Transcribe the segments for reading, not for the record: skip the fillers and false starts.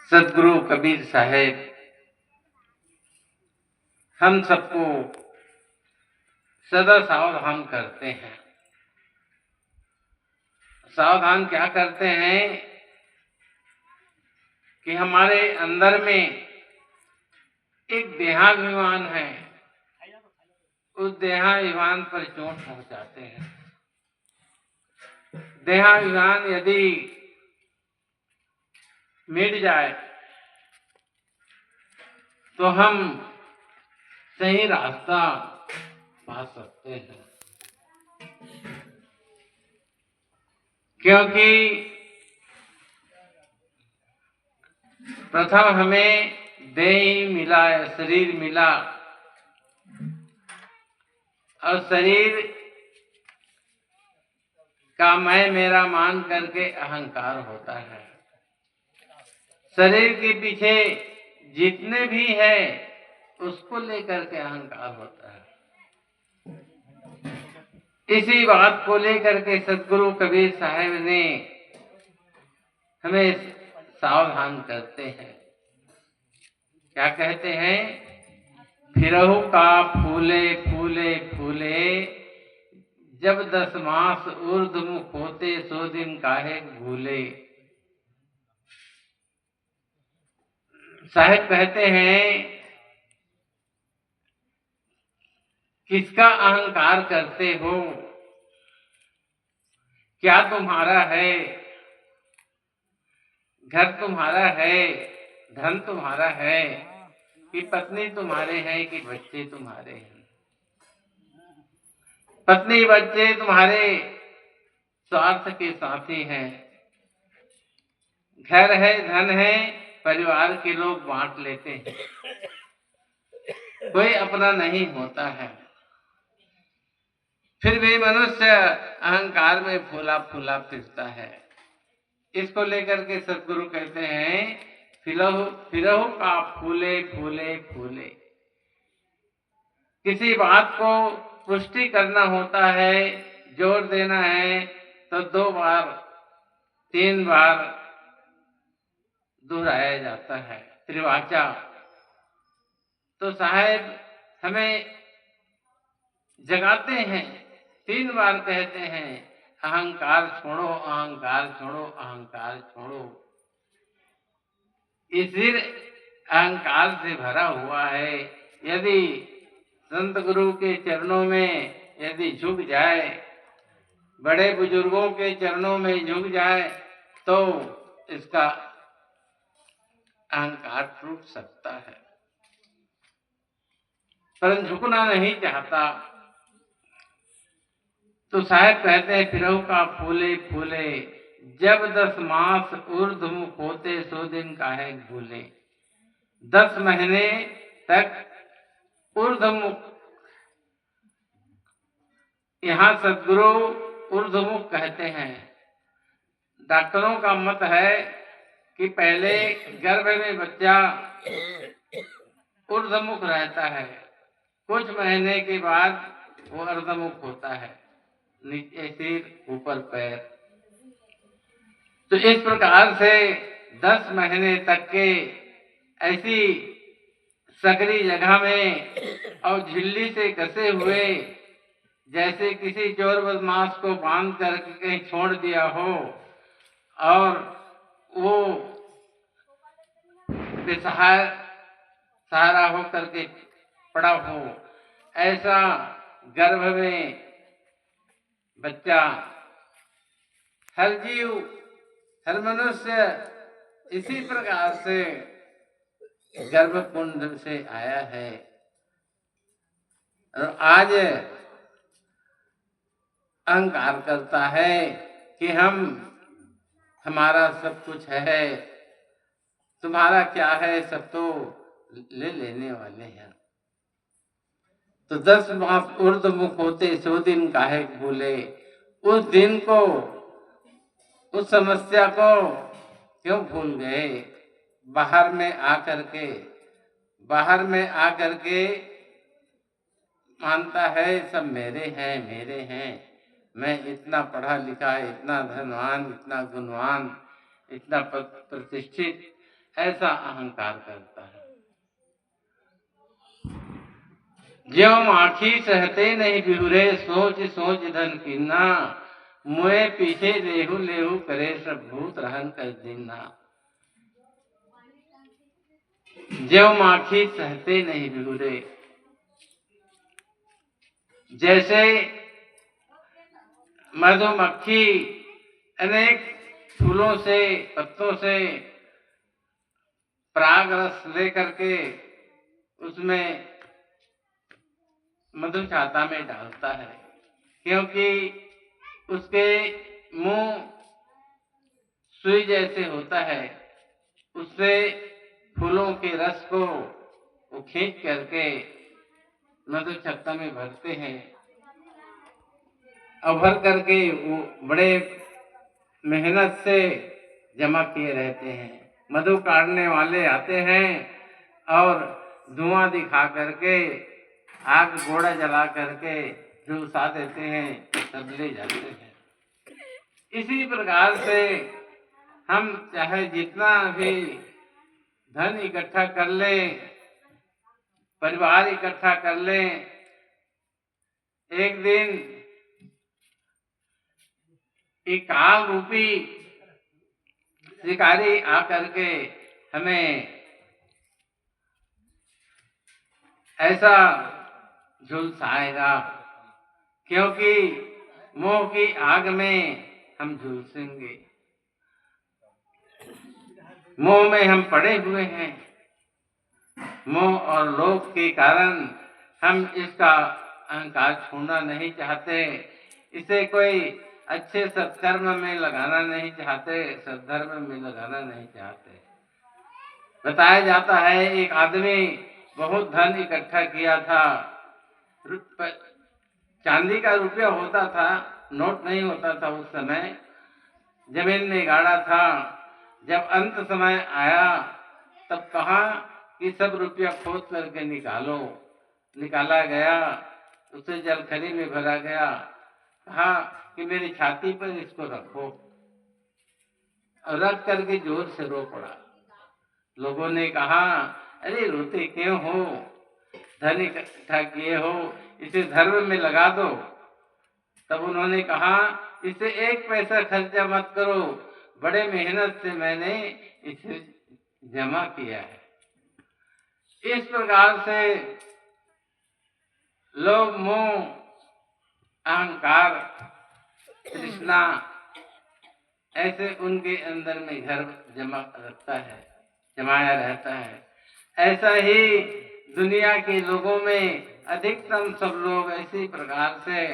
सदगुरु कबीर साहेब हम सबको सदा सावधान करते हैं। सावधान क्या करते हैं कि हमारे अंदर में एक देहाभिमान है, उस देहाभिमान पर चोट पहुंचाते हैं। देहाभिमान यदि मिट जाए तो हम सही रास्ता पा सकते हैं, क्योंकि प्रथम हमें देह मिला, शरीर मिला, और शरीर का मैं मेरा मान करके अहंकार होता है। शरीर के पीछे जितने भी है उसको लेकर के अहंकार होता है। इसी बात को लेकर के सदगुरु कबीर साहब ने हमें सावधान करते हैं। क्या कहते हैं? फिरहु का फूले फूले फूले, जब 10 मास ऊर्ध्वमुख होते, सो दिन काहे भूले। साहेब कहते हैं, किसका अहंकार करते हो? क्या तुम्हारा है? घर तुम्हारा है, धन तुम्हारा है, कि पत्नी तुम्हारे हैं, कि बच्चे तुम्हारे हैं? पत्नी बच्चे तुम्हारे स्वार्थ के साथी हैं। घर है, धन है, परिवार के लोग बांट लेते हैं, कोई अपना नहीं होता है। फिर भी मनुष्य अहंकार में फूला फूला फिरता है। इसको लेकर के सदगुरु कहते हैं, फिरहु का फूले फूले फूले। किसी बात को पुष्टि करना होता है, जोर देना है, तो 2 बार 3 बार दोहराया जाता है, त्रिवाचा। तो साहेब हमें जगाते हैं, 3 बार कहते हैं, अहंकार छोड़ो, अहंकार छोड़ो, अहंकार छोड़ो। ये सिर अहंकार से भरा हुआ है। यदि संत गुरु के चरणों में यदि झुक जाए, बड़े बुजुर्गों के चरणों में झुक जाए, तो इसका अहंकार टूट सकता है। पर झुकना नहीं चाहता। तो साहेब कहते हैं, फिरहु का फूले फूले, जब 10 मास ऊर्ध्वमुख होते, सो दिन काहे भूले। 10 महीने तक ऊर्ध्वमुख, यहाँ सदगुरु ऊर्ध्वमुख कहते हैं। डॉक्टरों का मत है कि पहले गर्भ में बच्चा ऊर्ध्वमुख रहता है, कुछ महीने के बाद वो अर्धमुख होता है, नीचे सिर ऊपर पैर। तो इस प्रकार से 10 महीने तक के ऐसी सकरी जगह में और झिल्ली से कसे हुए, जैसे किसी चोर बदमाश को बांध कर कहीं छोड़ दिया हो और वो बेसहारा सहारा हो करके पड़ा हो, ऐसा गर्भ में बच्चा, हर जीव, हर मनुष्य इसी प्रकार से गर्भकुंड से आया है। और आज अहंकार करता है कि हमारा सब कुछ है, तुम्हारा क्या है, सब तो ले लेने वाले हैं। तो 10 मास ऊर्ध्वमुख होते, सो दिन काहे भूले। उस दिन को, उस समस्या को क्यों भूल गए? बाहर में आकर के मानता है सब मेरे हैं, मैं इतना पढ़ा लिखा, इतना धनवान, इतना गुणवान, इतना प्रतिष्ठित, ऐसा अहंकार करता है। ज्यों माखी सहते नहीं बिहुरे, सोच सोच धन कीना, मुए पीछे लेहू लेहू करे सब भूत रहन कर दीना। ज्यों माखी सहते नहीं बिहुरे, जैसे मधुमक्खी अनेक फूलों से, पत्तों से पराग रस लेकर के उसमें मधु छाता में डालता है, क्योंकि उसके मुंह सुई जैसे होता है, उससे फूलों के रस को वो खींच करके मधु छत्ता में भरते हैं और भर करके वो बड़े मेहनत से जमा किए रहते हैं। मधु काटने वाले आते हैं और धुआं दिखा करके, आग गोड़ा जला करके झुलसा देते हैं, सब ले जाते हैं। इसी प्रकार से हम चाहे जितना भी धन इकट्ठा कर लें, परिवार इकट्ठा कर लें, एक दिन एक काल रूपी शिकारी आकर के हमें ऐसा झुलसाएगा, क्योंकि मोह की आग में हम झुलसेंगे। मोह में हम पड़े हुए हैं, मोह और लोभ के कारण हम इसका अहंकार छोड़ना नहीं चाहते, इसे कोई अच्छे सत्कर्म में लगाना नहीं चाहते, सद्धर्म में लगाना नहीं चाहते। बताया जाता है एक आदमी बहुत धन इकट्ठा किया था, चांदी का रुपया होता था, नोट नहीं होता था उस समय, जमीन में गाड़ा था। जब अंत समय आया तब कहा कि सब रुपया खोद करके निकालो। निकाला गया, उसे जलखरी में भरा गया। कहा कि मेरी छाती पर इसको रखो, और रख करके जोर से रो पड़ा। लोगों ने कहा, अरे रोते क्यों हो, धन इकट्ठा किए हो, इसे धर्म में लगा दो। तब उन्होंने कहा, इसे एक पैसा खर्चा मत करो, बड़े मेहनत से मैंने इसे जमा किया है। इस प्रकार से लोभ, मोह, अहंकार, तृष्णा ऐसे उनके अंदर में घर जमाया रहता है। ऐसा ही दुनिया के लोगों में अधिकतम सब लोग इसी प्रकार से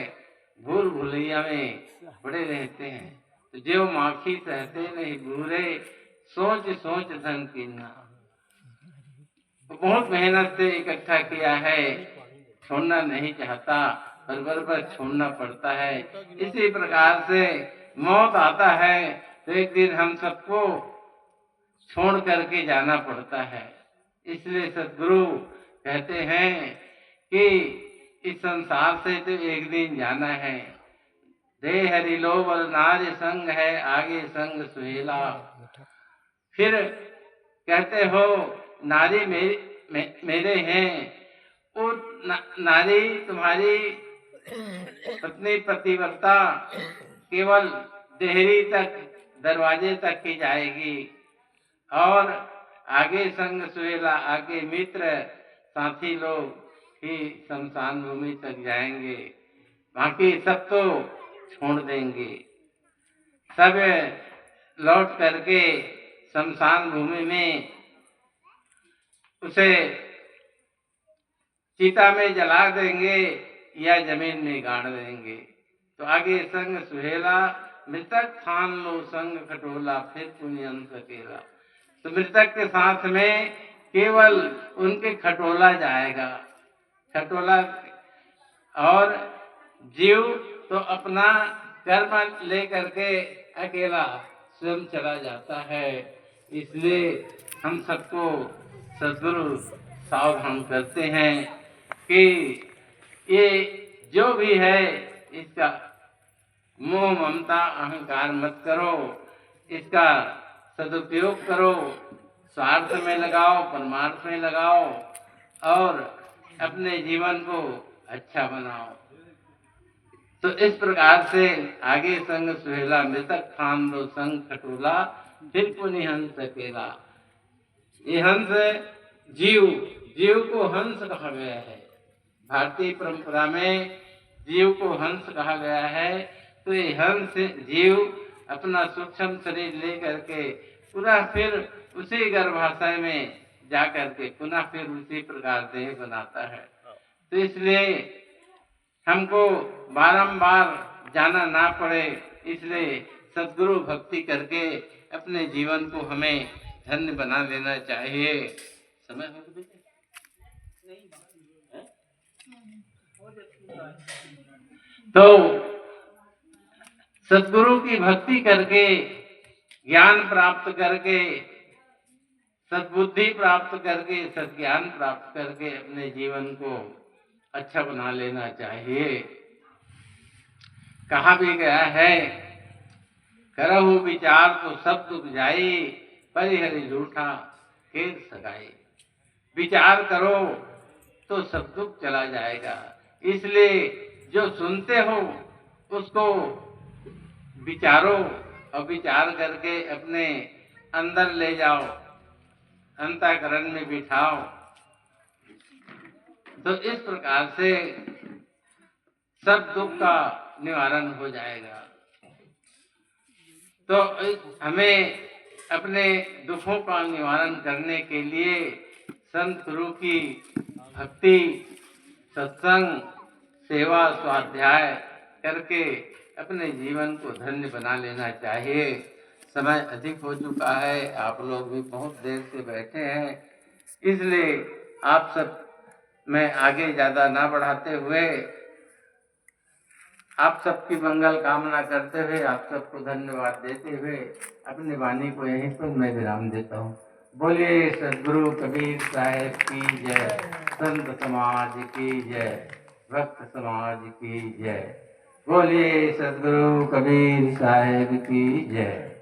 भूल भुलैया में पड़े रहते हैं। तो जो माखी सहते नहीं भूरे, सोच सोच धन कीना। तो बहुत मेहनत से इकट्ठा किया है, छोड़ना नहीं चाहता, पर बराबर छोड़ना पड़ता है। इसी प्रकार से मौत आता है तो एक दिन हम सबको छोड़ करके जाना पड़ता है। इसलिए सद्गुरु कहते हैं कि इस संसार से तो एक दिन जाना है। देह हरिलोभ नारी संग है, आगे संग सुहेला। फिर कहते हो नारी मेरे हैं, वो नारी तुम्हारी पत्नी पतिव्रता केवल देहरी तक, दरवाजे तक की जाएगी, और आगे संग सुहेला, आगे मित्र साथी लोग ही शमशान भूमि तक जाएंगे, बाकी सब तो छोड़ देंगे। सब लौट करके शमशान भूमि में उसे चिता में जला देंगे या जमीन में गाड़ देंगे। तो आगे संग सुहेला, मृतक ठान लो संग खटोला, फिर पुण्यम सकेला। तो मृतक के साथ में केवल उनके खटोला जाएगा, खटोला, और जीव तो अपना कर्म ले करके अकेला स्वयं चला जाता है। इसलिए हम सबको सद्गुरु सावधान करते हैं कि ये जो भी है इसका मोह ममता अहंकार मत करो, इसका सदुपयोग करो, स्वार्थ में लगाओ, परमार्थ में लगाओ और अपने जीवन को अच्छा बनाओ। तो इस प्रकार से आगे संग सुहेला मृतक खान दो संग खटोला फिर पुनि हंस अकेला। ये हंस जीव, जीव को हंस कहा गया है। भारतीय परंपरा में जीव को हंस कहा गया है। तो ये हंस जीव अपना सूक्ष्म शरीर लेकर के पुनः फिर उसी गर्भाशय में जाकर के पुनः फिर उसी प्रकार देह बनाता है। तो इसलिए हमको बारंबार जाना ना पड़े, इसलिए सद्गुरु भक्ति करके अपने जीवन को हमें धन्य बना लेना चाहिए। समय हो गया तो सद्गुरु की भक्ति करके, ज्ञान प्राप्त करके, सद्बुद्धि प्राप्त करके, सद्ज्ञान प्राप्त करके अपने जीवन को अच्छा बना लेना चाहिए। कहा भी गया है, करहु विचार तो सब दुख जाई, परिहरि रूठा खेल सगाई। विचार करो तो सब दुख चला जाएगा। इसलिए जो सुनते हो उसको विचारो और विचार करके अपने अंदर ले जाओ, अंतःकरण में बिठाओ। तो इस प्रकार से सब दुख का निवारण हो जाएगा। तो हमें अपने दुखों का निवारण करने के लिए संत गुरु की भक्ति, सत्संग, सेवा, स्वाध्याय करके अपने जीवन को धन्य बना लेना चाहिए। समय अधिक हो चुका है, आप लोग भी बहुत देर से बैठे हैं, इसलिए आप सब मैं आगे ज़्यादा ना बढ़ाते हुए आप सबकी मंगल कामना करते हुए, आप सबको धन्यवाद देते हुए अपनी वाणी को यहीं पर मैं विराम देता हूँ। बोलिए सद्गुरु कबीर साहेब की जय, संत समाज की जय, भक्त समाज की जय। बोलिए सद्गुरु कबीर साहेब की जय।